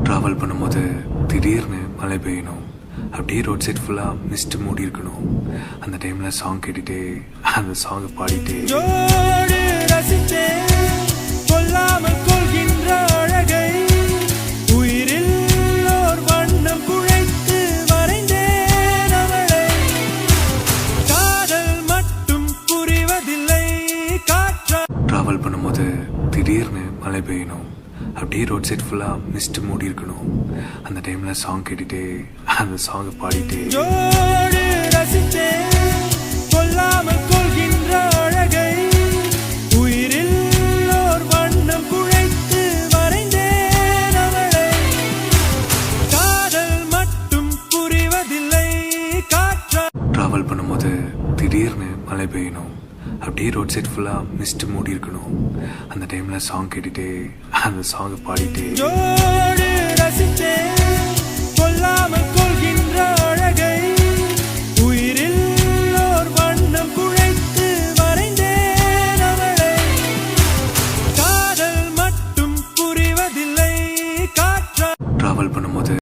Travel பண்ணும்போது திடீர்னு மழை பெய்யணும். அப்படியே ரோட் சைட் ஃபுல்லாக மிஸ்ட் மூடி இருக்கணும். அந்த டைமில் சாங் கேட்டுகிட்டே அந்த சாங்கை பாடிட்டே கொல்லாமல் கொள்கின்ற அழகை உயிரில் ஓர் வண்ணம் குழைத்து வரைந்தேன் அவளை. காதல் மட்டும் புரிவதில்லை காற்றா. ட்ராவல் பண்ணும்போது திடீர்னு மழை பெய்யணும். அப்படியே ரோட் சைட் ஃபுல்லாக மிஸ்ட் மூடி இருக்கணும். அந்த டைமில் சாங் கேட்டுகிட்டே அந்த சாங்கை பாடிட்டே கொல்லாமல் கொள்கின்ற அழகை உயிரில் ஓர் வண்ணம் குழைத்து வரைந்தேன் அவளை. காதல் மட்டும் புரிவதில்லை காற்றா. ட்ராவல் பண்ணும்போது திடீர்னு மழை பெய்யணும். அப்படியே ரோட் சைட் ஃபுல்லாக மிஸ்ட் மூடி இருக்கணும். அந்த டைமில் சாங் கேட்டுகிட்டே அந்த சாங்கை பாடிட்டே கொல்லாமல்